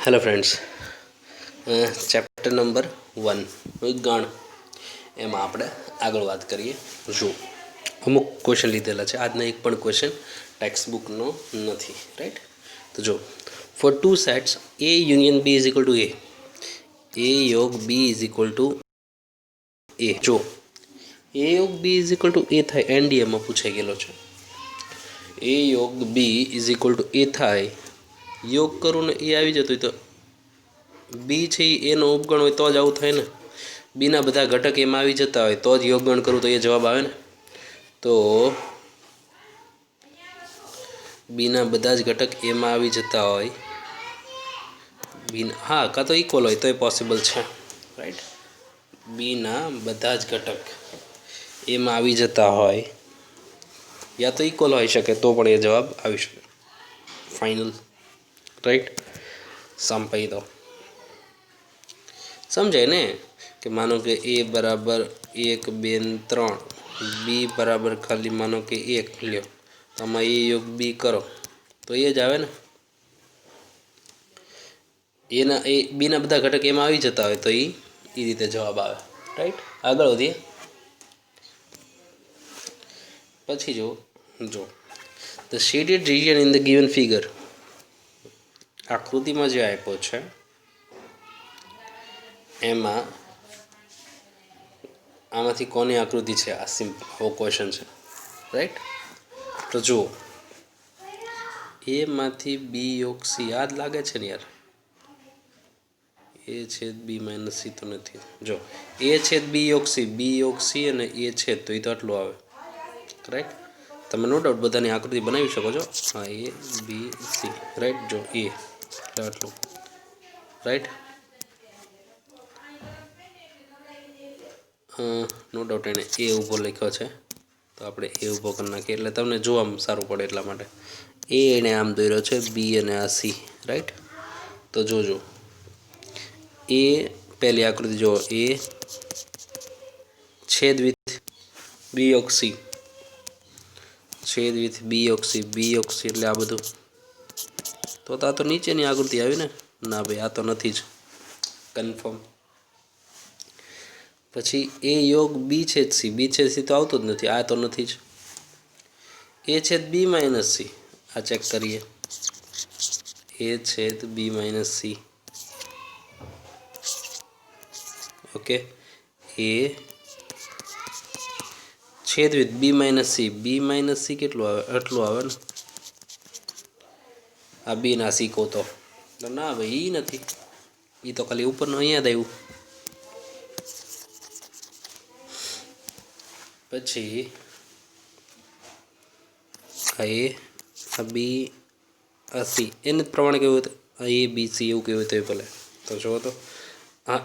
Hello friends, chapter number 1 વિજ્ઞાન એમાં આપણે આગળ વાત કરીએ। જો અમુક ક્વેશ્ચન લીધેલા છે, આજના એક પણ ક્વેશ્ચન ટેક્સ્ટ બુકનો નથી, રાઈટ। તો જો for two sets A union B is equal to A યોગ B is equal to A. જો એ યોગ B is equal to A થાય, એનડીએમાં પૂછાઈ ગયેલો છે। એ યોગ B is equal to A થાય, યોગ કરું ને એ આવી જતો હોય તો બી છે એનો ઉપગણ હોય તો જ આવું થાય ને। બીના બધા ઘટક એમાં આવી જતા હોય તો જ યોગગણ કરું તો એ જવાબ આવે ને। તો બીના બધા જ ઘટક એમાં આવી જતા હોય, બીના હા કાં તો ઇક્વલ હોય તો એ પોસિબલ છે, રાઈટ। બીના બધા જ ઘટક એમાં આવી જતા હોય યા તો ઇક્વલ હોઈ શકે તો પણ એ જવાબ આવી શકે, ફાઇનલ, રાઈટ। સંપાઈ દો, સમજાય ને કે માનો કે એ બરાબર 1 2 3, બી બરાબર ખાલી માનો કે 1 લ્યો, તો આમાં એ યોગ બી કરો તો એ જ આવે ને। એના એ બીના બધા ઘટક એમાં આવી જતા હોય તો એ રીતે જવાબ આવે, રાઈટ। આગળ વધીએ પછી જો the shaded region in the given figure, આકૃતિમાં જે આપ્યો છે એમાં આમાંથી કોની આકૃતિ છે, આ સિમ્પલ આવો ક્વેશ્ચન છે, રાઈટ। તો જુઓ એમાંથી બી યોગ સી, યાદ લાગે છે ને યાર, એ છેદ બી માઇનસ સી તો નથી। જો એ છેદ બી યોગ સી અને એ છેદ તો એ તો આટલું આવે, રાઈટ। તમે નો ડાઉટ બધાની આકૃતિ બનાવી શકો છો, હા એ બી સી, રાઈટ। જો એ આટલું, રાઈટ। નો ડાઉટ એને એ ઊભો લખ્યો છે તો આપણે એ ઊભો કરી નાખીએ એટલે તમને જોવામાં સારું પડે એટલા માટે એ એને આમ દોર્યો છે, બી અને આ સી, રાઈટ। તો જોજો એ પહેલી આકૃતિ જો એ છેદ વિથ બી યોગ સી, છેદ વિથ બી યોગ સી એટલે આ બધું તો આ તો નીચેની આકૃતિ આવી ને, ના ભાઈ આ તો નથી જ, કન્ફર્મ। પછી એ યોગ બી છેદ સી તો આવતો જ નથી, આ તો નથી જ। એ છેદ બી માઇનસ સી, આ ચેક કરીએ, એ છેદ બી માઇનસ સી, ઓકે। એ છેદ વિથ બી માઇનસ સી કેટલું આવે, આટલું આવે ને, આ બી ના સી કહો તો ના ભાઈ એ નથી, એ તો ખાલી ઉપરનું અહીંયા જ આવ્યું। પછી આ બી આ સી એને જ પ્રમાણે કેવું હતું, આ એ બી સી એવું કેવું હતું ભલે, તો જુઓ તો આ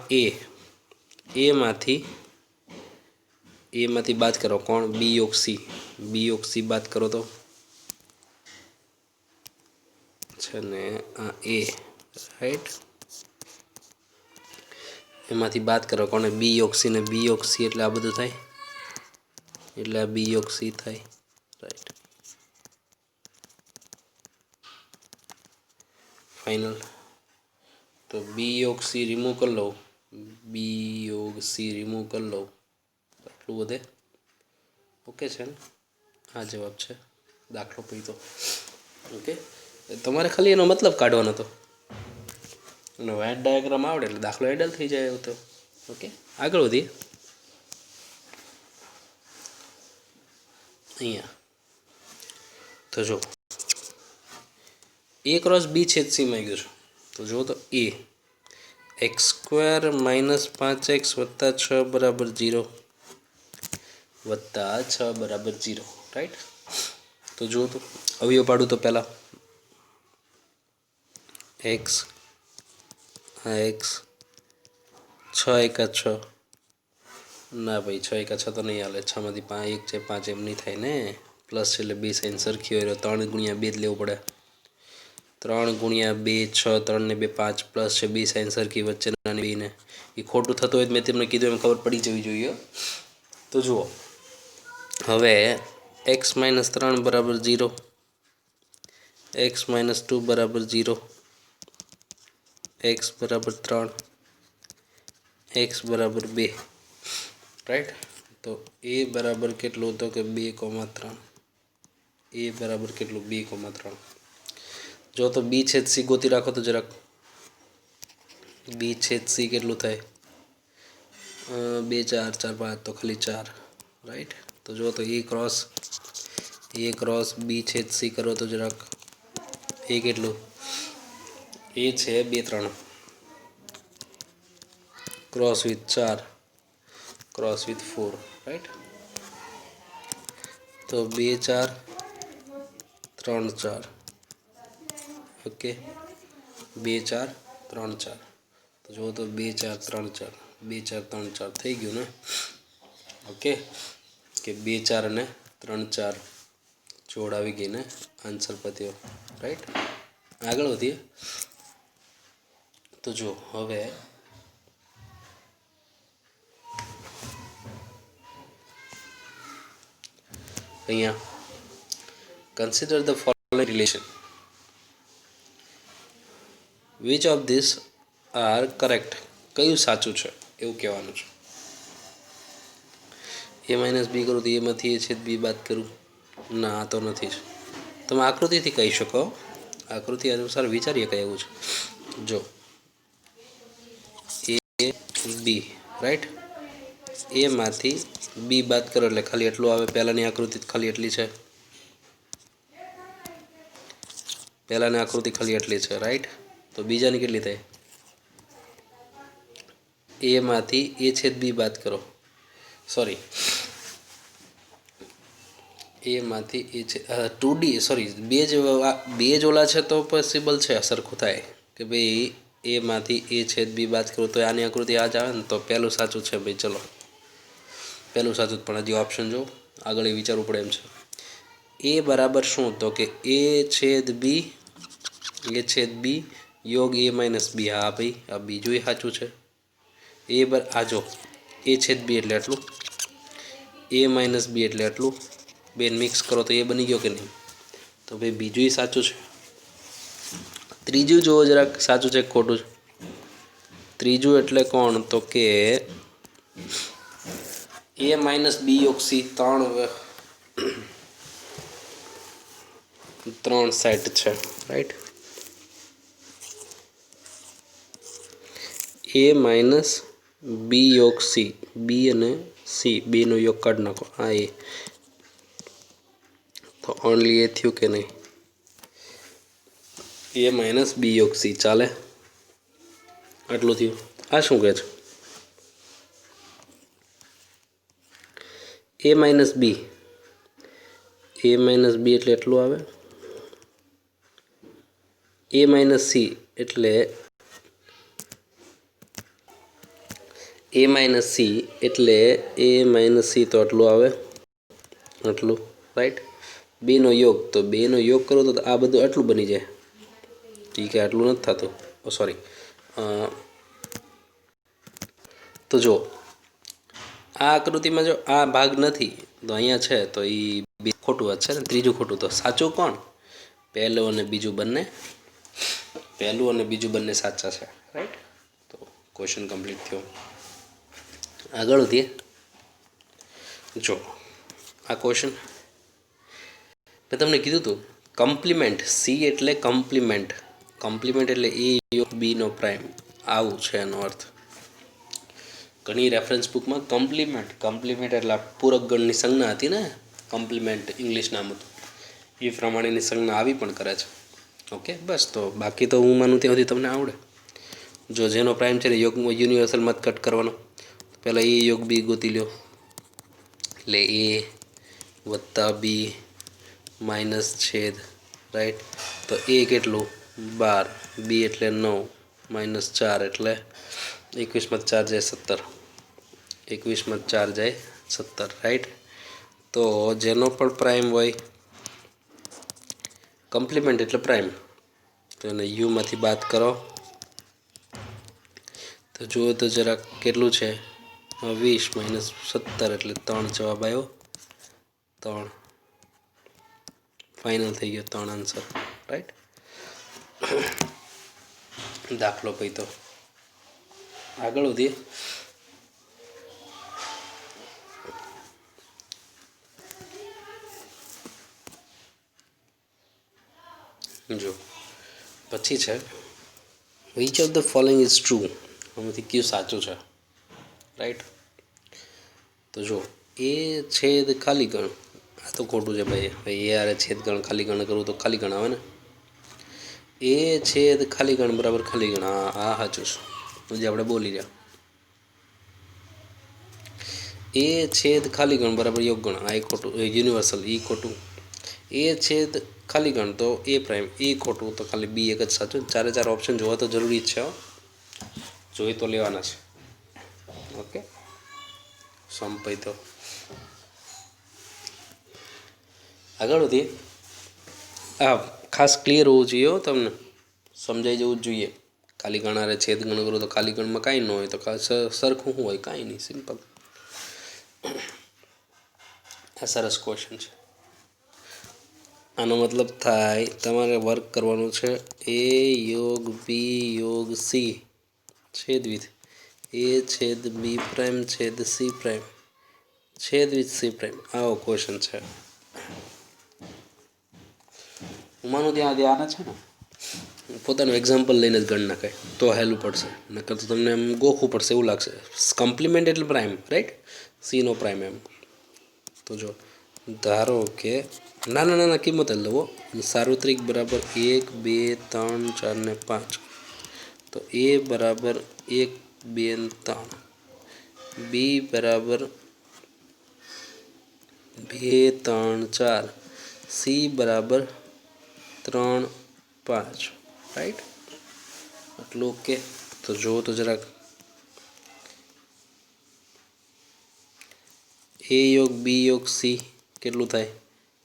એમાંથી બાદ કરો કોણ, બી યોગ સી બાદ કરો તો છે ને આ એ, રાઈટ। એમાંથી બાદ કરો કોને, બી યોગ સી ને બી યોગ સી એટલે આ બધું થાય, એટલે આ બી યોગ સી થાય, રાઈટ, ફાઇનલ। તો બી યોગ સી રિમૂવ કરી લો, બી યોગ સી રિમૂવ કરી લો આટલું વધે, ઓકે છે ને, આ જવાબ છે દાખલો પૂરતો, ઓકે। તમારે ખાલી એનો મતલબ કાઢવાનો હતો અને વાયર ડાયાગ્રામ આવડે એટલે દાખલો એડલ થઈ જાય એવું તો, ઓકે। આગળ વધીએ અહીંયા, તો જો એ ક્રોસ બી છેદ સી માં ગયું છે તો જુઓ તો એ એક્સ સ્ક્વેર માઇનસ 5x વત્તા 6 બરાબર 0 વત્તા 6 બરાબર 0, રાઈટ। તો જુઓ તો અવયવ પાડું તો પહેલાં એક્સ, હા એક્સ, 6 એકા 6, ના ભાઈ 6 એકા 6 તો નહીં હાલે, 6 માંથી 5 1 છે 5 એમ નહીં થાય ને, પ્લસ એટલે બે સાઈન સરખી હોય, 3 ગુણ્યા 2 જ લેવું પડે, 3 ગુણ્યા 2 6, 3 ને 2 5, પ્લસ છે બે સાઈન સરખી વચ્ચેના બેને, એ ખોટું થતું હોય મેં તમને કીધું એમ ખબર પડી જવી જોઈએ। તો જુઓ હવે એક્સ માઇનસ 3 બરાબર 0, એક્સ માઇનસ 2 બરાબર 0, एक्स बराबर 3, एक्स बराबर 2, राइट। तो ए बराबर केटલું તો કે 2,3, ए बराबर केटલું 2,3। जो तो बी छेद सी गोती राखो तो जरा बी छेद सी केटલું થાય 2 4 4 5 तो खाली 4, राइट। तो जो तो ए क्रॉस बी छेद सी करो तो जरा ए केटલું ए छे 2 3 cross with 4 cross with 4, right. तो 2 4 3 4, ओके 2 4 3 4। तो जो तो 2 4 3 4 2 4 3 4 થઈ ગયું ને, ઓકે કે 2 4 અને 3 4 જોડ આવી ગઈ ને, આન્સર પત્યો, રાइट। આગળ વધીએ તો જો હવે અહીંયા consider the following relation, which of this are correct, કયું સાચું છે એવું કહેવાનું છે। ए माइनस बी करूँ तो ए में ए छेद बी बात करूँ ना, आ तो नहीं ज તમે આકૃતિથી કહી શકો, આકૃતિ અનુસાર વિચારીએ કઈ એવું છે। જો એ બી, રાઈટ, એ માંથી બી બાદ કરો એટલે ખાલી એટલું આવે। પહેલાની આકૃતિ ખાલી એટલી છે, પહેલાની આકૃતિ ખાલી એટલી છે, રાઈટ। તો બીજાની કેટલી થાય? એ માંથી એ છેદ બી બાદ કરો, સોરી ए माथी ए छे 2D सॉरी बेज ओला है तो पॉसिबल है सरखू थाय कि भाई ए माथी ए छेद बी बात करूँ तो आनी आकृति आ जाए तो पहलू साचू है भाई। चलो पहलू साचू पण हजी ऑप्शन जो आगे विचारवू पड़े एम छे। ए बराबर शू तो कि ए छेद बी योग ए माइनस बी। हाँ भाई आ बीजू साचू है। ए बर आजो ए छेद बी एटले आटलू, ए माइनस बी एटले आटलू, बेन मिक्स करो तो ये बनी गयो कि नहीं? तो भाई बीजू ही साचू है। त्रीजू जो जरा साचू है खोटू? त्रीजू एटले कोण तो के ए माइनस बी योग सी त्रण सेट है, राइट। ए माइनस बी योग सी, बी अने सी बी नो योग काढ नाखो। आ ए तो ओनली ए थयु के नहीं? ए माइनस बी योग सी चाले, आटलू थयु। आ शू कहे छे? ए माइनस बी एटले एटलू आवे, ए माइनस सी एटले ए माइनस सी तो आटलू आवे, आटलू, राइट। बी नो योग तो बे नो योग करो तो आ बधुं आटलू बनी जाए। ठीक है, आटलू नथी थतुं, सॉरी। तो जो आ आकृति में जो आ भाग नहीं तो अहींया है तो ये खोटू है ने। त्रीजू खोटू तो साचू कोण? पहलू और बीजू बने, पहलू और बीजू बने साचा है, राइट। तो क्वेश्चन कम्प्लीट थयो। आगळ वधीए। जो आ क्वेश्चन मैं तमने कीधुं तो कम्प्लीमेंट सी एटले कम्प्लीमेंट, कम्प्लीमेंट एटले ए योग बी नो प्राइम, आवुं छे एनो अर्थ। घणी रेफरन्स बुक में कम्प्लीमेंट एटले पूरक गणनी संज्ञा हती ने, कम्प्लीमेंट इंग्लिश नाम हतुं, ए प्रमाणेनी संज्ञा आवी पण करे छे। ओके बस। तो बाकी तो हूँ मानु त्यां सुधी तमने आवडे। जो जेनो प्राइम छे योग यूनिवर्सल मत कट करवानो। पहला ए योग बी गोती लो एटले ए वत्ता बी माइनस छेद, राइट। तो ए केटलू 12, बी एटले 9 माइनस 4 एटले 21 में 4 जाए 70, 21 में 4 जाए 70, राइट। तो जेनो पण प्राइम होय कम्प्लीमेंट एटले प्राइम तो एने यू मांथी बात करो तो जो तो जरा केटलू छे 20 माइनस 70 एटले 3 जवाब आव्यो, 3 फाइनल थई गयो, 3 आंसर, राइट। દાખલો પછી તો આગળ વધીએ. જો પછી છે which of the following is true, આમાંથી કયું સાચું છે, રાઈટ. તો જો એ છેદ ખાલી ગણ, આ તો ખોટું છે ભાઈ. ભાઈ એ આરે છેદ ગણ ખાલી ગણ કરું તો ખાલી ગણ આવે ને. એ છેદ ખાલી ગણ બરાબર ખાલી ગણ, આ સાચું છે જે આપણે બોલી રહ્યા. એ છેદ ખાલી ગણ બરાબર યોગ ગણ, આ એ ખોટું, યુનિવર્સલ એ ખોટું. એ છેદ ખાલી ગણ તો એ પ્રાઇમ, એ ખોટું. તો ખાલી બી એક જ સાચું. ચારે ચાર ઓપ્શન જોવા તો જરૂરી જ છે, જોઈ તો લેવાના છે. ઓકે, સંપય તો આગળ વધીએ. હા, ખાસ ક્લિયર હોવું જોઈએ હો, તમને સમજાઈ જવું જ જોઈએ. ખાલી ગણારે છેદ ગણ કરો તો ખાલી ગણમાં કાંઈ ન હોય તો સરખું શું હોય, કાંઈ નહીં, સિમ્પલ. આ સરસ ક્વેશ્ચન છે. આનો મતલબ થાય તમારે વર્ક કરવાનું છે એ યોગ બી યોગ સી છેદ વિથ એ છેદ બી પ્રાઇમ છેદ સી પ્રાઇમ છેદ વિથ સી પ્રાઇમ. આવો ક્વેશ્ચન છે. માનું ત્યાં ધ્યાન છે ને, પોતાનું એક્ઝામ્પલ લઈને જ ગણ નાખાય તો હેલું પડશે, નકર તો તમને એમ ગોખવું પડશે એવું લાગશે. કમ્પ્લિમેન્ટ એટલે પ્રાઇમ, રાઈટ, સીનો પ્રાઇમ એમ. તો જો ધારો કે નાના નાના કિંમત જ લવો. સાર્વત્રિક બરાબર 1 2 3 4 ને 5. તો એ બરાબર 1 2 3, બી બરાબર 2 3 4, સી બરાબર 3 5, રાઈટ. આટલું ઓકે. તો જુઓ તો જરાક એ યોગ બી યોગ સી કેટલું થાય,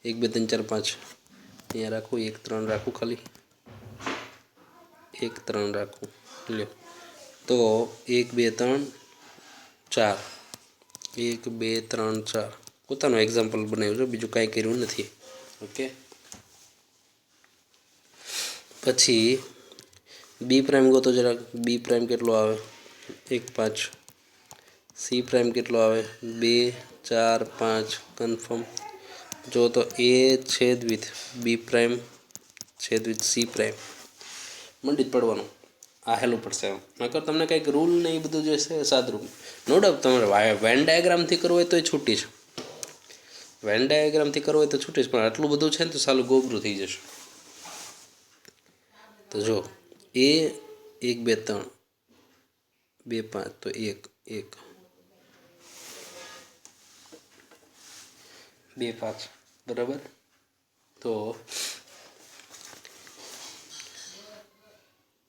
1 2 3 4 5. અહીંયા રાખું 1 3 રાખું, ખાલી 1 3 રાખું, લ્યો. તો 1 2 3 4, 1 2 3 4 પોતાનું એક્ઝામ્પલ બનાવ્યું છે, બીજું કાંઈ કર્યું નથી. ઓકે. પછી બી પ્રાઇમ ગોતો જરાક. બી પ્રાઇમ કેટલો આવે, 1 5. સી પ્રાઇમ કેટલો આવે, 2 4 5, કન્ફર્મ. જો તો એ છેદ વિથ બી પ્રાઇમ છેદ વિથ સી પ્રાઇમ મંડી જ પડવાનું. આ હેલું પડશે એમ. નકર તમને કંઈક રૂલ ને એ બધું જે છે સાદરૂપ. નો ડાઉટ તમારે વેન ડાયાગ્રામથી કરવું હોય તો એ છૂટી છે. વેન ડાયાગ્રામથી કરવું હોય તો છૂટી છે, પણ આટલું બધું છે ને તો સાલું ગોબરું થઈ જશે. તો જો એ 1 2 3 2 5 તો 1 1 2 5 બરાબર. તો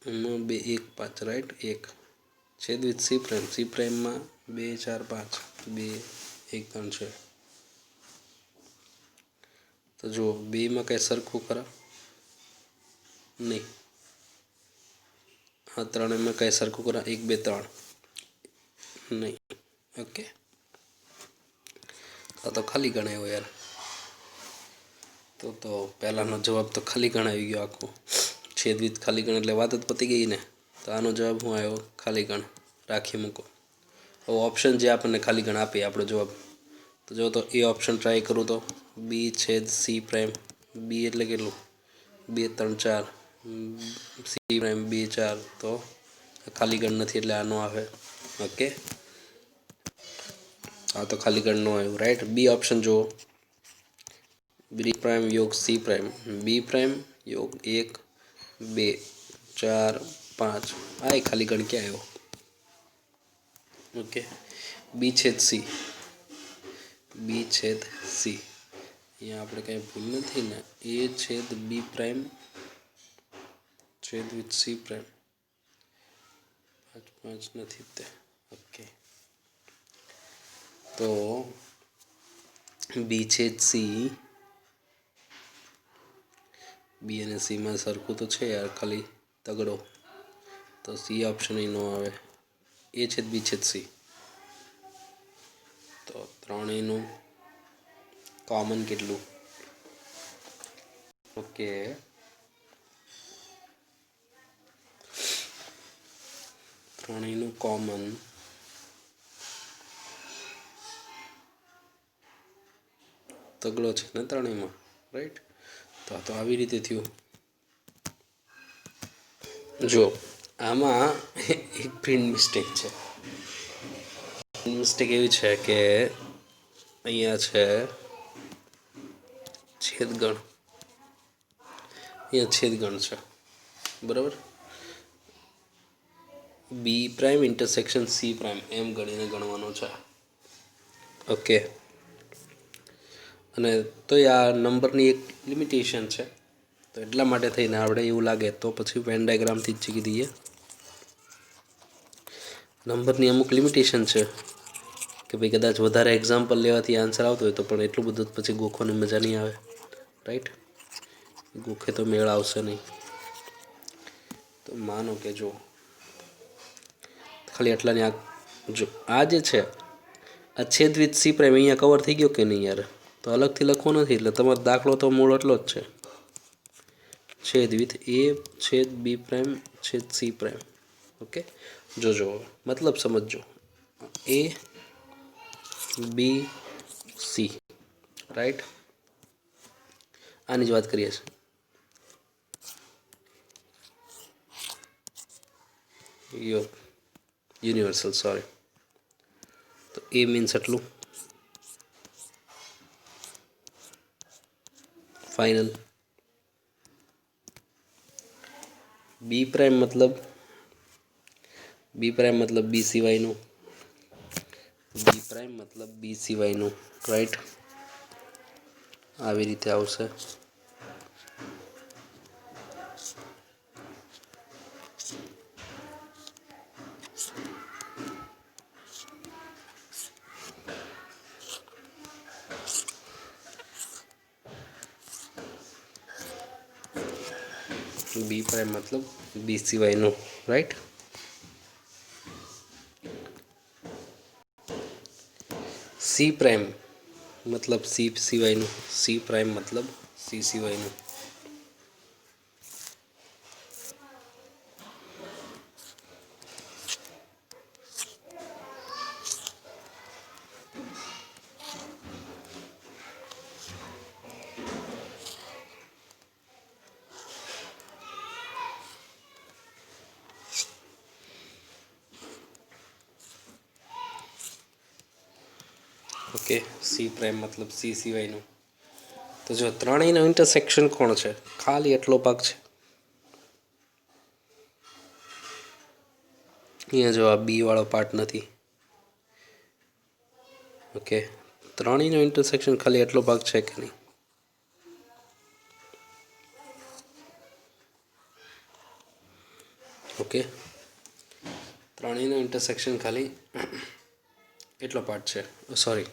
એમાં 2 1 5, રાઈટ. 1 છેદ વિથ સી પ્રાઇમ. સી પ્રાઇમમાં 2 4 5 2 1 3 છે. તો જો બેમાં કંઈ સરખું ખરા નહીં. આ ત્રણેયમાં કંઈ સરખું ખરા, 1 2 3 નહીં. ઓકે. આ તો ખાલી ગણાયો યાર. તો પહેલાંનો જવાબ તો ખાલી ગણ આવી ગયો આખો. છેદ વિથ ખાલી ગણ એટલે વાત જ પતી ગઈ ને. તો આનો જવાબ શું આવ્યો, ખાલી ગણ. રાખી મૂકો. હવે ઓપ્શન જે આપણને ખાલી ગણ આપે આપણો જવાબ. તો જો તો એ ઓપ્શન ટ્રાય કરું તો બી છેદ સી પ્રાઇમ. બી એટલે કેટલું, 2 3 4, સી પ્રાઇમ 2 4. તો ખાલી ગણ નથી એટલે આ નો આવે. ઓકે, આ તો ખાલી ગણ નો આવ્યું, રાઈટ. બી ઓપ્શન જુઓ, બી પ્રાઇમ યોગ સી પ્રાઇમ. બી પ્રાઇમ યોગ 1 2 4 5. આ એ ખાલી ગણ ક્યાં આવ્યો. ઓકે. બી છેદ સી. બી છેદ સી અહીંયા આપણે કંઈ ભૂલ નથી ને. એ છેદ બી પ્રાઇમ છેદ વિથ સી પ્રાઇમ. 5 5 નથી તે. ઓકે. તો બી છેદ સી, બી અને સીમાં સરખું તો છે યાર, ખાલી તગડો. તો સી ઓપ્શન એ નો આવે. એ છેદ બી છેદ સી. તો ત્રણેયનું કોમન કેટલું. ઓકે. ત્રણેયનું કોમન તગડો છે ને ત્રણેયમાં, રાઈટ. તો આ તો આવી રીતે થયું. જો આમાં એક પ્રિન્ટ મિસ્ટેક છે. મિસ્ટેક એવી છે કે અહીંયા છે છેદગણ, અહીંયા છેદગણ છે, બરાબર. બી પ્રાઇમ ઇન્ટરસેક્શન સી પ્રાઇમ એમ ગણીને ગણવાનો છે. ઓકે. અને તો આ નંબરની એક લિમિટેશન છે, તો એટલા માટે થઈને આપણે એવું લાગે તો પછી વેન ડાયાગ્રામથી જ શીખી દઈએ. નંબરની અમુક લિમિટેશન છે કે ભાઈ કદાચ વધારે એક્ઝામ્પલ લેવાથી આન્સર આવતો હોય તો પણ એટલું બધું પછી ગોખવાની મજા નહીં આવે, રાઈટ. ગોખે તો મેળ આવશે નહીં. તો માનો કે જો ખાલી આટલાની જો આ જે છે આ છેદ વિથ સી પ્રાઇમ અહીંયા કવર થઈ ગયો કે નહીં યાર? તો અલગથી લખવો નથી, એટલે તમારો દાખલો તો મૂળ એટલો જ છે, છેદ વિથ એ છેદ બી પ્રાઇમ છેદ સી પ્રાઇમ. ઓકે. જોજો મતલબ સમજજો, એ બી સી, રાઈટ. આની જ વાત કરીએ છીએ. Universal, sorry. તો એ મીન્સ એટલું ફાઇનલ. બી પ્રાઇમ મતલબ બી સિવાયનું, બી પ્રાઇમ મતલબ બી સિવાયનું, રાઈટ. આવી રીતે આવશે. બી પ્રાઇમ મતલબ બી સિવાયનું, રાઈટ. સી પ્રાઇમ મતલબ સી સિવાયનું, સી પ્રાઇમ મતલબ સી સિવાયનું. ઓકે. સી પ્રાઇમ મતલબ સી સિવાયનું. તો જો ત્રણેયનો ઇન્ટરસેક્શન કોણ છે? ખાલી એટલો ભાગ છે. અહીંયા જો આ બી વાળો પાર્ટ નથી. ઓકે. ત્રણેયનો ઇન્ટરસેક્શન ખાલી એટલો ભાગ છે કે નહીં? ઓકે. ત્રણેયનો ઇન્ટરસેક્શન ખાલી એટલો પાર્ટ છે. સોરી,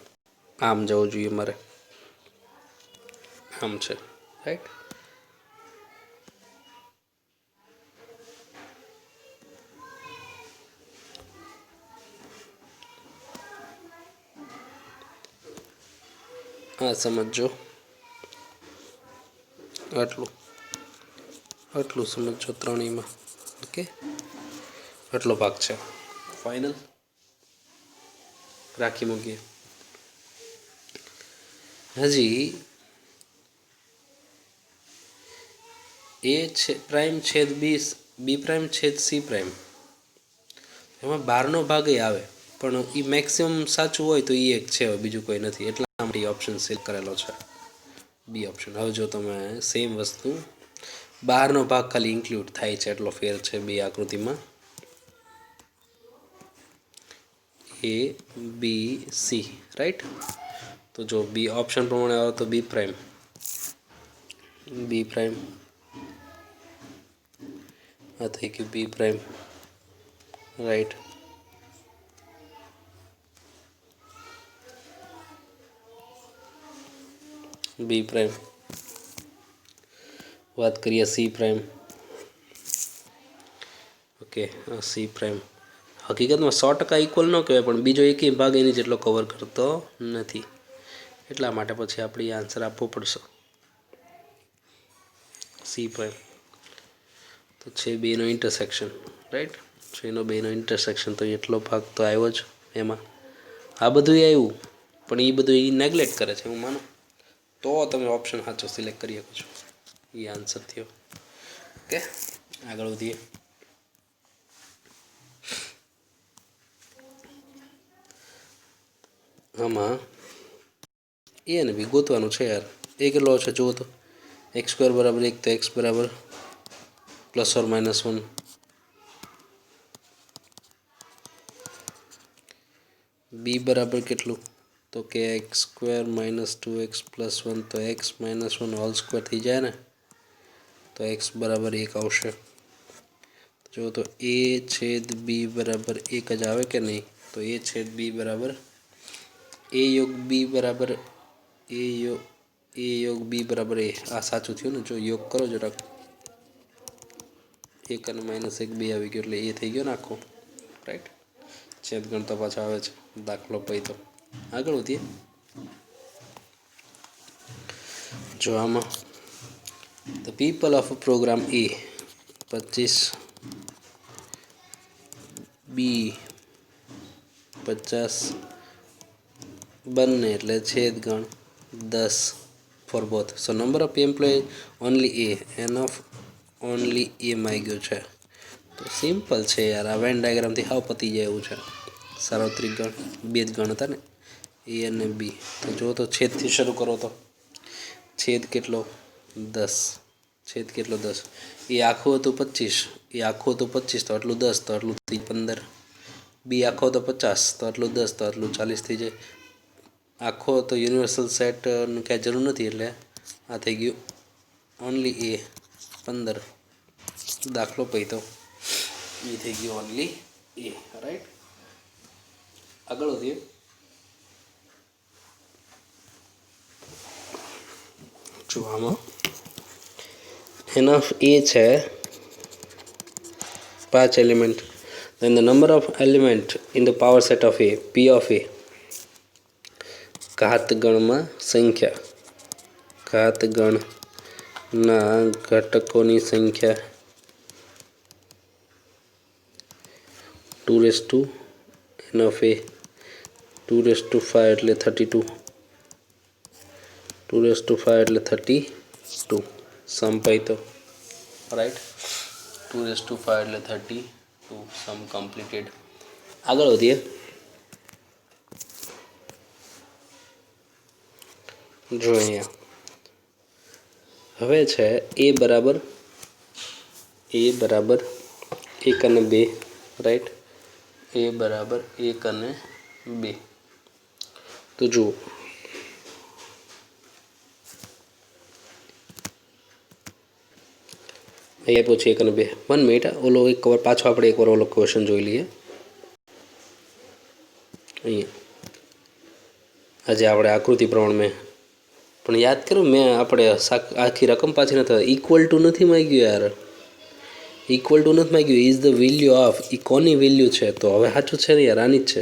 આમ જવું જોઈએ મારે, આમ છે, રાઈટ. હા સમજો, આટલું આટલું સમજો ત્રણેયમાં. ઓકે. આટલો ભાગ છે. ફાઇનલ. રાખી મૂકીએ. હજી એ છે પ્રાઇમ છેદ બી પ્રાઇમ છેદ સી પ્રાઇમ, એમાં બારનો ભાગ આવે પણ એ મેક્સિમમ સાચું હોય તો એ એક છે, બીજું કોઈ નથી. એટલા માટે ઓપ્શન સિલેક્ટ કરેલો છે, બી ઓપ્શન. હવે જો તમે સેમ વસ્તુ બહારનો ભાગ ખાલી ઇન્ક્લુડ થાય છે એટલો ફેર છે બે આકૃતિમાં. એ બી સી, રાઈટ. તો જો બી ઓપ્શન પ્રમાણે આવે તો બી પ્રાઇમ આ થઈ ગયું બી પ્રાઇમ, રાઈટ. બી પ્રાઇમ. વાત કરીએ C prime. Okay. C prime હકીકતમાં 100% ઇક્વલ ન કહેવાય, પણ બીજો એકેય ભાગ એની જેટલો કવર કરતો નથી, એટલા માટે પછી આપણે આન્સર આપવો પડશે. સી પ્રાઇમ તો છે બેનો ઇન્ટરસેક્શન, રાઈટ. એનો બેનો ઇન્ટરસેક્શન તો એટલો ભાગ તો આવ્યો જ એમાં. આ બધું આવ્યું પણ એ બધું એ નેગ્લેક્ટ કરે છે હું માનું. તો તમે ઓપ્શન સાચો સિલેક્ટ કરી શકો છો. એ આન્સર થયો. ઓકે, આગળ વધીએ. આમાં એ અને બી ગોતવાનું છે યાર. એ કેટલો છે જુઓ તો. x² બરાબર 1 તો x બરાબર ±1. બી બરાબર કેટલું તો કે x² - 2x + 1 તો x - 1 હોલ સ્ક્વેર થઈ જાય ને, તો x બરાબર 1 આવશે. જો તો a/b બરાબર 1 જ આવે કે નહીં? તો a/b બરાબર a યોગ b બરાબર a યોગ b બરાબર a. આ સાચું થયું ને? જો યોગ કરો જરાક. 1 અને -1 2 આવી ગયો એટલે a થઈ ગયો ને આખો, રાઈટ. છેદ ગણતા પાછા આવે છે દાખલો પૈ. તો આગળ વધીએ. જો આમાં the people of program A 25 B 50 બંને એટલે છેદ ગણ 10 for both. So number of employ only A N of only A માં ગયો છે. તો સિમ્પલ છે યાર. આ વેન ડાયાગ્રામથી હાવ પતી જાય એવું છે. સાર્વત્રિક ગણ બે જ ગણ હતા ને, એ અને બી. તો જો તો છેદથી શરૂ કરો તો છેદ કેટલો 10. છેદ કેટલો 10. એ આખું હતું 25. એ આખું હતું 25 તો આટલું 10 તો આટલું થઈ 15. બી આખો હતો 50 તો આટલું 10 તો આટલું 40 થઈ જાય. આખો તો યુનિવર્સલ સેટ કાંઈ જરૂર નથી એટલે આ થઈ ગયું ઓનલી એ 15. દાખલો પૈ તો એ થઈ ગયો ઓનલી એ, રાઈટ. આગળ વધીએ. જો આમાં એનફ એ છે 5 element. then the number of element in the power set of a p of a ઘાત ગણમાં સંખ્યા, ઘાત ગણના ઘટકોની સંખ્યા 2n of a 2/5 એટલે 32. 2/5 એટલે 32 સમ પાઈ તો, રાઈટ. 2/5 એટલે 32 સમ કમ્પ્લીટેડ. આગળ વધીએ. જો અહીંયા હવે છે એ બરાબર 1 અને 2, રાઈટ. એ બરાબર 1 અને 2. તો જુઓ અહીંયા આપ્યો છે 1 અને 2. 1 મિનિટ, ઓલો એક વાર પાછો આપણે એકવાર ઓલો ક્વેશ્ચન જોઈ લઈએ. અહીંયા આજે આપણે આકૃતિ પ્રમાણે પણ યાદ કરો મેં આપણે આખી રકમ પાછી નથી. ઇક્વલ ટુ નથી માંગ્યું યાર. ઇક્વલ ટુ નથી માંગ્યું. Is the value of. એ કોની વેલ્યુ છે? તો હવે સાચું છે ને યાર, આની જ છે.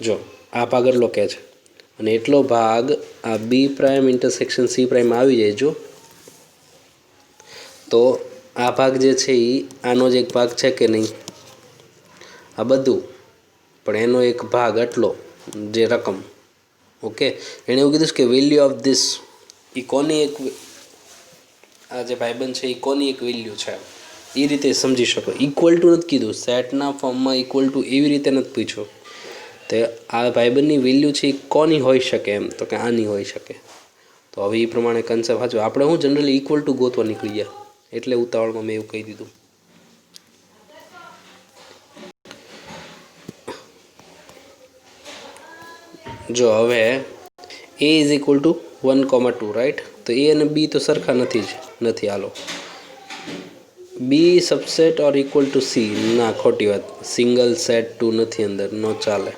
જો આ ભાગ એટલો કહે છે અને એટલો ભાગ આ બી પ્રાઇમ ઇન્ટરસેક્શન સી પ્રાઇમ આવી જાય. જો તો આ ભાગ જે છે એ આનો જ એક ભાગ છે કે નહીં? આ બધું પણ એનો એક ભાગ એટલો જે રકમ. ઓકે, એણે એવું કીધું કે વેલ્યુ ઓફ ધીસ એ કોની એક, આ જે ભાઈબંધ છે એ કોની એક વેલ્યુ છે એ રીતે સમજી શકો. ઇક્વલ ટુ નથી કીધું, સેટના ફોર્મમાં ઇક્વલ ટુ એવી રીતે નથી પૂછ્યું. તો આ ભાઈબંધની વેલ્યુ છે એ કોની હોઈ શકે? એમ તો કે આની હોઈ શકે. તો હવે એ પ્રમાણે કન્સેપ્ટ વાંચો. આપણે હું જનરલી ઇક્વલ ટુ ગોતવા નીકળી ગયા એટલે ઉતાવળમાં મેં એવું કહી દીધું. જો હવે a is equal to 1,2, right. તો એ અને બી તો સરખા નથી. હાલો, B subset or equal to C. ના, ખોટી વાત. સિંગલ સેટ 2 નથી અંદર, નો ચાલે.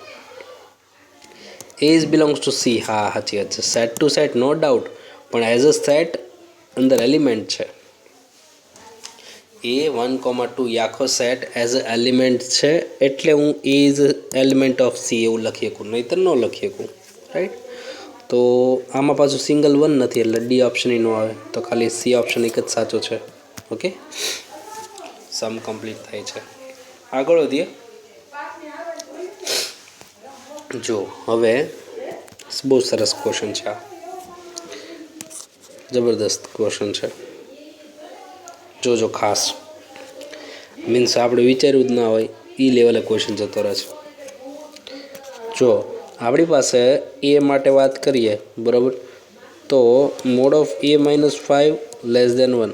A is belongs to C. હા, સાચી વાત છે. Set to set no doubt, પણ એઝ અ સેટ અંદર એલિમેન્ટ છે. એ 1,2 આખો સેટ એઝ અ એલિમેન્ટ છે એટલે હું એ ઇઝ એલિમેન્ટ ઓફ સી એવું લખી શકું, નહીંતર ન લખી શકું, રાઈટ. તો આમાં પાછું સિંગલ 1 નથી એટલે ડી ઓપ્શન ન આવે. તો ખાલી સી ઓપ્શન એક જ સાચો છે. ઓકે, સમ કમ્પ્લીટ થાય છે. આગળ વધીએ. જો હવે બહુ સરસ ક્વેશ્ચન છે, આ જબરદસ્ત ક્વેશ્ચન છે. જોજો ખાસ, મીન્સ આપણે વિચાર્યું જ ના હોય એ લેવલે ક્વેશ્ચન જતો રહે છે. જો આપણી પાસે એ માટે વાત કરીએ બરાબર, તો મોડ ઓફ a -5 <1.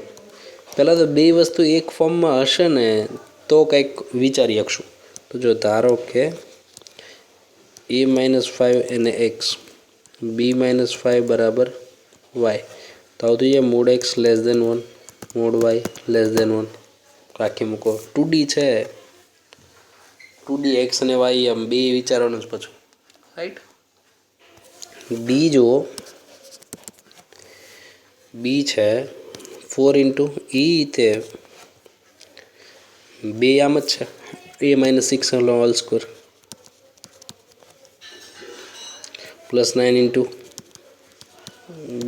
પહેલાં તો બે વસ્તુ એક ફોર્મમાં હશે ને તો કંઈક વિચારી શકશું. તો જો ધારો કે a -5 એને x, b -5 બરાબર y, તો આવતું છે મોડ x <1, મોડ y <1. રાખી મૂકો. 2D છે, 2D x અને y એમ બે વિચારવાનું જ પાછું, રાઈટ. બી જુઓ, બી છે 4 × e તે બે આમ જ છે a -6 whole square plus 9 ×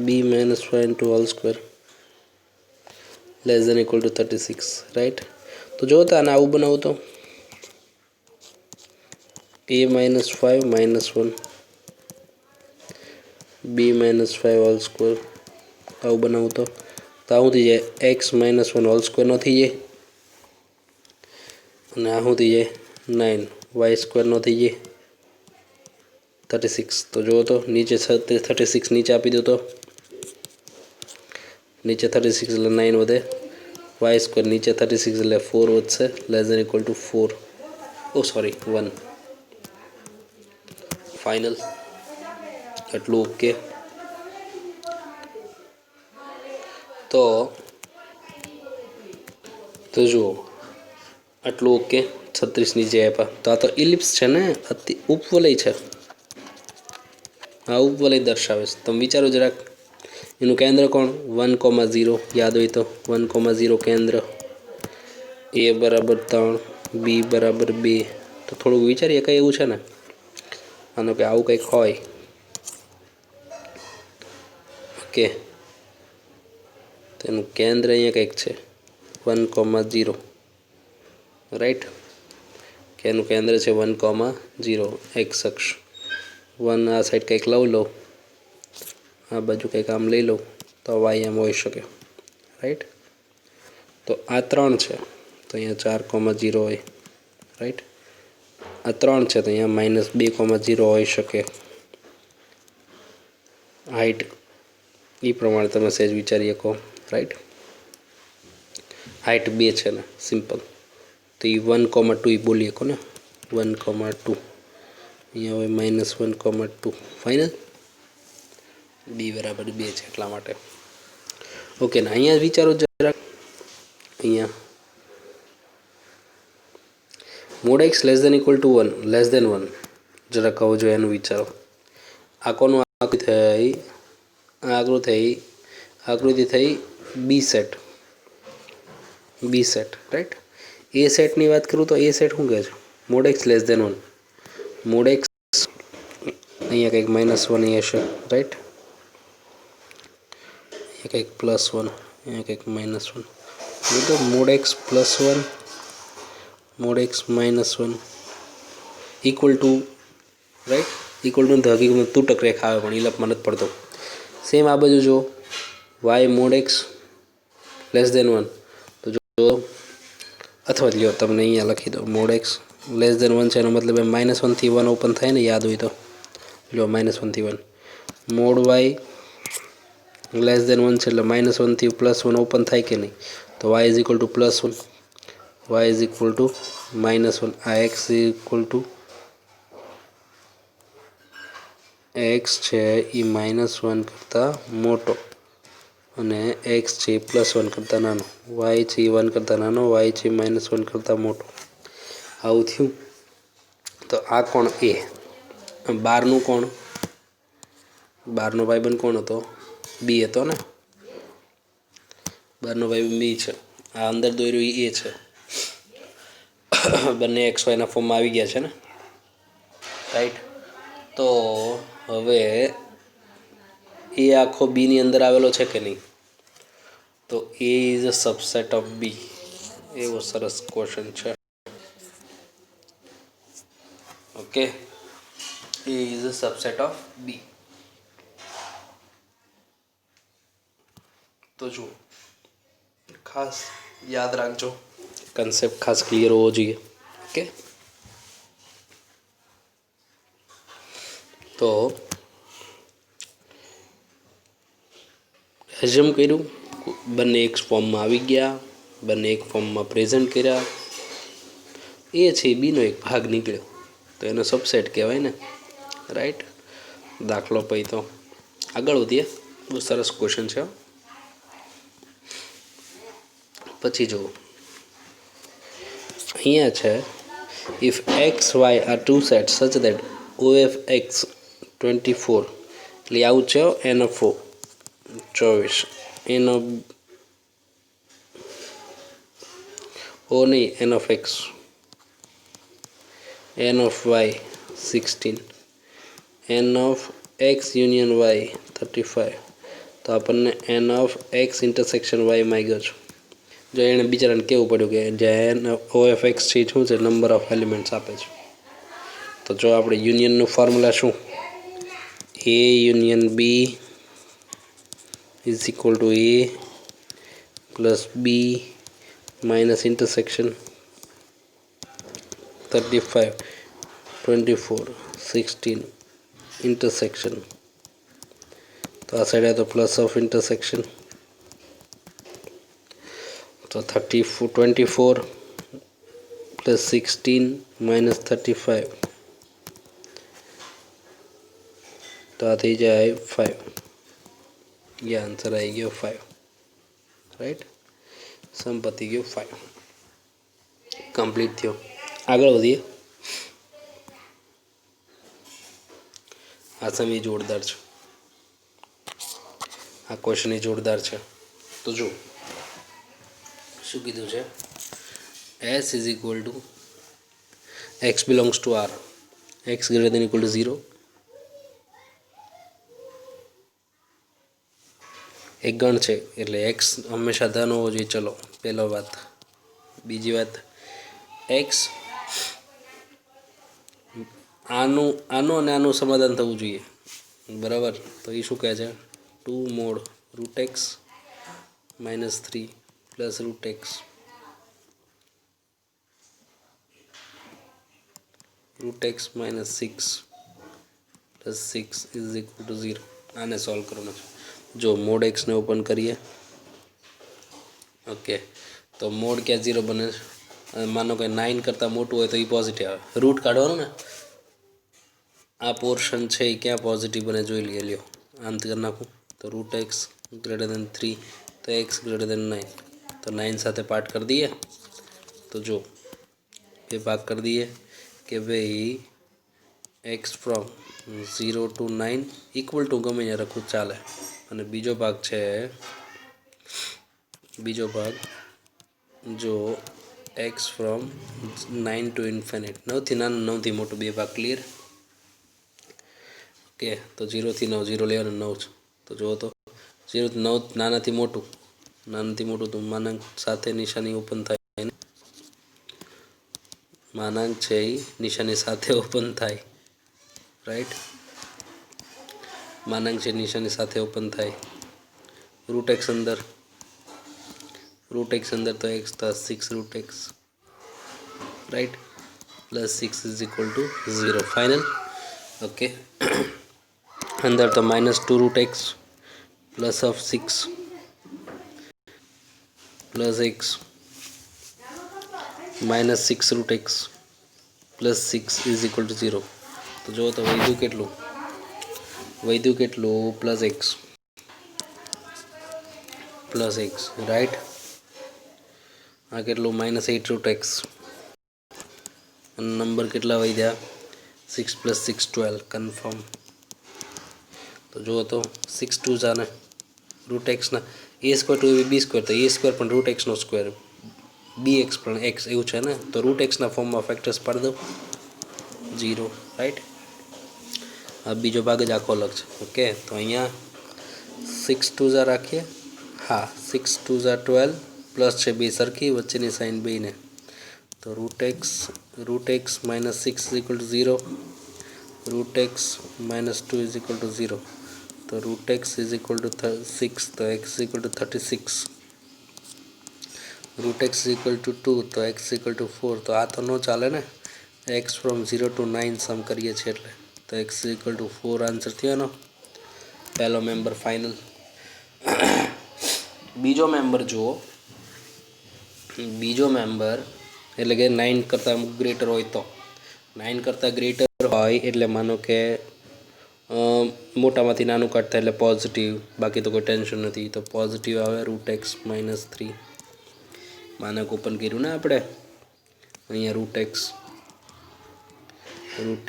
b -5 whole square <= 36, right. તો જો આને આવું બનાવું તો a -5 -1 b -5 હોલ સ્ક્વેર આવું બનાવું તો આવું થઈ જાય x -1 હોલ સ્ક્વેર નો થઈ જાય, અને આ શું થઈ જાય 9 y સ્ક્વેર નો થઈ જાય 36. તો જુઓ તો નીચે 36 નીચે આપી દો, તો નીચે 36 એટલે 9 વધે, y સ્ક્વેર નીચે 36 એટલે 4 વધશે <= 4. ઓ સોરી 1. ફાઇનલ એટલું ઓકે. તો જુઓ આટલું ઓકે. 36 નીચે આપ્યા, તો આ તો ઇલિપ્સ છે ને, ઉપવલય છે. આ ઉપવલય દર્શાવે છે. તમે વિચારો જરાક, એનું કેન્દ્ર કોણ 1,0 યાદ હોય તો 1,0 કેન્દ્ર, a બરાબર 3 b બરાબર 2. તો થોડુંક વિચારીએ કંઈ એવું છે ને આનું કે આવું કંઈક હોય. ઓકે, તેનું કેન્દ્ર અહીંયા કંઈક છે 1,0, રાઈટ. કે એનું કેન્દ્ર છે 1,0 x અક્ષ. 1 આ સાઈડ કંઈક લઉં લો, આ બાજુ કંઈક આમ લઈ લઉં, તો y એમ હોઈ શકે, રાઈટ. તો આ 3 છે તો અહીંયા 4,0 હોય, રાઈટ. આ 3 છે તો અહીંયા -2,0 હોઈ શકે. હાઈટ એ પ્રમાણે તમે સહેજ વિચારી શકો, રાઈટ. હાઈટ 2 છે ને સિમ્પલ, તો એ 1,2 એ બોલી શકો ને 1,2. અહીંયા હોય -1,2. ફાઇનલ, બી બરાબર 2 છે એટલા માટે. ઓકે ને અહીંયા વિચારો જરાક, અહીંયા મોડ x <= 1 જરા કહો જો એનું વિચારો. આ કોનું આકૃતિ થઈ, આકૃતિ થઈ બી સેટ, રાઈટ. એ સેટની વાત કરું તો એ સેટ શું કહે છે મોડ x < 1. મોડ x અહીંયા કંઈક -1 અહીં હશે, રાઈટ. અહીંયા કંઈક +1, અહીંયા કંઈક -1. તો mode x +1 mode x -1 equal to, right. Equal to તો હકીકતમાં તૂટક રેખા આવે પણ એ લપમાં નથી પડતો. સેમ આ બાજુ જો y મોડ x < 1. તો જો અથવા લ્યો તમને અહીંયા લખી દો મોડ x < 1 છે, એનો મતલબ -1 થી 1 ઓપન થાય ને, યાદ હોય તો લો -1 થી 1. મોડ y < 1 છે એટલે -1 થી +1 ઓપન થાય કે નહીં, તો y = +1, y = -1. આ x છે એ -1 કરતાં મોટો અને x છે એ +1 કરતાં નાનો, y છે એ 1 કરતાં નાનો, y છે -1 કરતાં મોટો. આવું થયું. તો આ કોણ એ, બારનું કોણ, બારનો ભાઈબંધ કોણ હતો, બી હતો ને. બારનો ભાઈબંધ બી છે, આ અંદર દોર્યું એ છે. બંને એક્સ વાયના ફોર્મમાં આવી ગયા છે ને, રાઈટ. તો હવે એ આખો બીની અંદર આવેલો છે કે નહીં, તો A is a subset of B. એવો સરસ ક્વેશ્ચન છે. Okay, A is a subset of B. તો જુઓ, ખાસ યાદ રાખજો, કન્સેપ્ટ ખાસ ક્લિયર હોવો જોઈએ. ઓકે, તો એઝ્યુમ કર્યું બંને એક ફોર્મમાં આવી ગયા, બંને એક ફોર્મમાં પ્રેઝન્ટ કર્યા, એ છે બીનો એક ભાગ નીકળ્યો તો એનો સબસેટ કહેવાય ને, રાઈટ. દાખલો પછી તો આગળ વધીએ. બહુ સરસ ક્વેશ્ચન છે. પછી જુઓ, અહીંયા છે if X Y are two set such that OF X 24, એટલે આવું છે N of 24, N of O નહીં, N of X, N of Y 16, N of X union Y 35. તો આપણને N of X intersection Y માંગ્યો છે. જો એણે બિચારાને કહેવું પડ્યું કે જે એન OF X છે શું છે, નંબર ઓફ એલિમેન્ટ્સ આપે છે. તો જો આપણે યુનિયનનું ફોર્મ્યુલા શું, A union B is equal to A plus B minus intersection 35, 24, 16 intersection. તો આ સાઈડ તો પ્લસ ઓફ ઇન્ટરસેક્શન, તો 24 પ્લસ 16 માઇનસ 35, તો આ થઈ જાય 5. એ આન્સર આવી ગયો 5, રાઈટ. સમ પતી ગયો 5, કમ્પ્લીટ થયો. આગળ વધીએ. આ સમ જોરદાર છે, આ ક્વેશ્ચન જોરદાર છે. તો જો શું કીધું છે, S is equal to x belongs to R, x greater than equal to 0. એક ગણ છે એટલે એક્સ હંમેશા ધન હોવો જોઈએ. ચલો પહેલો વાત. બીજી વાત, એક્સ આનું અને આનું સમાધાન થવું જોઈએ, બરાબર. તો એ શું કહે છે, 2 mod root x minus 3 plus root x minus 6 plus 6 is equal to 0. આને સોલ્વ કરવાનું છે. જો મોડ એક્સને ઓપન કરીએ, ઓકે, તો મોડ ક્યાં 0 બને છે, અને માનો કે 9 કરતાં મોટું હોય તો એ પોઝિટિવ આવે. રૂટ કાઢવાનું ને, આ પોર્શન છે એ ક્યાં પોઝિટિવ બને જોઈ લઈએ. લ્યો આમ કરી નાખું તો રૂટ એક્સ ગ્રેટર દેન 3, તો એક્સ ગ્રેટર દેન 9, તો 9 સાથે પાર્ટ કરી દઈએ. તો જો એ ભાગ કરી દઈએ કે ભાઈ x from 0 to 9 equal to ગમે ત્યાં રખું ચાલે. અને બીજો ભાગ છે, બીજો ભાગ જો એક્સ ફ્રોમ 9 to ઇન્ફિનિટ, 9થી નાનું 9થી મોટું, બે ભાગ ક્લિયર. ઓકે, તો 0થી 9, 0 લેવાનું 9 છે. તો જુઓ તો 0થી 9 નાનાથી મોટું તો માનાંક સાથે નિશાની ઓપન થાય ને, માનાંક છે એ નિશાની સાથે ઓપન થાય, રાઈટ. માનાંક છે નિશાની સાથે ઓપન થાય. રૂટ એક્સ અંદર તો એક્સ તો 6 root x, right, plus 6 is equal to 0 final. Okay, અંદર તો minus 2 root x plus of 6 plus x minus 6 root x plus 6 is equal to 0. તો જુઓ તો વધ્યું કેટલું પ્લસ એક્સ, રાઈટ. આ કેટલું માઇનસ 8 રૂટ એક્સ, અને નંબર કેટલા વધ્યા 6 પ્લસ 6 12, કન્ફર્મ. તો જુઓ તો 6 2 જાને રૂટ એક્સના એ સ્ક્વેર ટુ બી સ્ક્વેર, તો એ સ્ક્વેર પણ રૂટ એક્સનો સ્ક્વેર, બી એક્સ પણ એક્સ, એવું છે ને. તો રૂટ એક્સના ફોર્મમાં ફેક્ટર્સ પાડી દો 0, રાઈટ. આ બીજો ભાગ જ આખો અલગ છે. ઓકે, તો અહીંયા 6 2 જા રાખીએ. હા, 6 2 જા 12 પ્લસ છે બે સરખી, વચ્ચેની સાઈન બેને तो root x minus 6 is equal to 0, root x minus 2 is equal to 0, तो root x is equal to 6, तो x is equal to 36, root x is equal to 2, तो एक्स इक्वल टू 4, तो आ तो न चाले ने, एक्स फ्रॉम 0 to 9 सम करिए छे એટલે तो x is equal to 4 answer थयो ने पहलो मेम्बर फाइनल। बीजो मेम्बर जुओ, बीजो मेम्बर एटले के 9 करता ग्रेटर होय तो 9 करता ग्रेटर होय एटले मानो के मोटामांथी नानुं काढता एटले पॉजिटिव, बाकी तो कोई टेन्शन नहीं, तो पॉजिटिव आवे रूट एक्स माइनस 3, मानक ओपन कर्युं ने आपणे अहींया root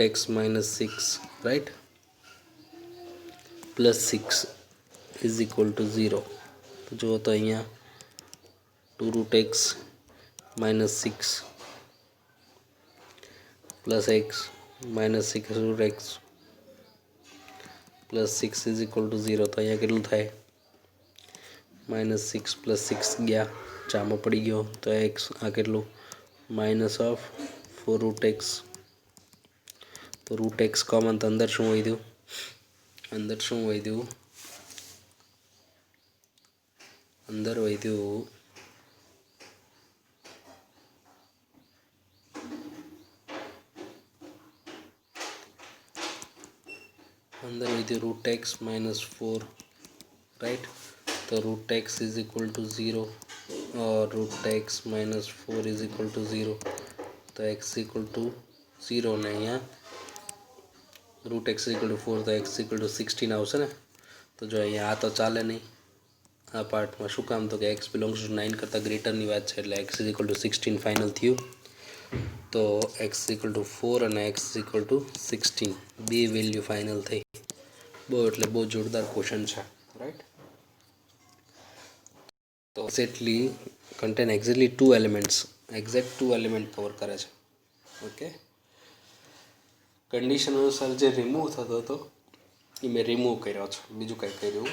x minus 6 right plus 6 is equal to 0, तो जो तो अहींया 2 root x minus 6 plus x minus 6 root x plus 6 is equal to 0, तो अहींया केटલું થાય माइनस 6 प्लस 6 गया चामो पड़ी गयो, तो एक्स आ केटલું माइनस ऑफ 4 रूट एक्स, तो रूट एक्स कॉमन तो अंदर शू वध्युं, अंदर शू वध्युं, अंदर वध्युं अंदर वध्युं रूट एक्स माइनस 4 राइट, तो root x is equal to 0 और root x minus 4 is equal to 0, तो एक्स इक्वल टू 0 ने अहींया रूट एक्स इक्वल टू 4, तो एक्स इक्वल टू 16 आवशे ने, तो जो अहींया आ तो चाले नहीं आ पार्ट में शू काम, तो कि एक्स बिलोंग्स टू 9 करता ग्रेटरनी बात है, એટલે X is equal to 16 final थयुं, तो एक्स इक्वल टू 4 और एक्स इक्वल टू 16 बे वेल्यू फाइनल थी। बहुत जोरदार क्वेश्चन है राइट। तो exactly contain exactly 2 elements, exact 2 element cover करे छे। ओके, कंडीशन अनुसार जो रिमूव थतो तो ये मैं रिमूव कर्यो छे, बीजू कई कर्युं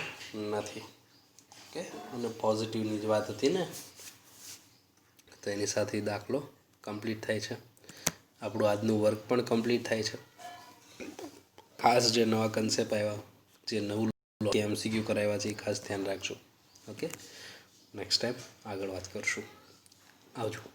नथी। ओके, અને पॉजिटिवनी ज वात हती ने, तो एनी साथे दाखलो कम्प्लीट थाय छे, આપણું આજનું વર્ક પણ કમ્પ્લીટ થાય છે। ખાસ જે નવા કન્સેપ્ટ આવ્યા, જે નવું MCQ કરાવ્યા છે એ ખાસ ધ્યાન રાખજો। ઓકે, નેક્સ્ટ ટાઈમ આગળ વાત કરશું, આવજો।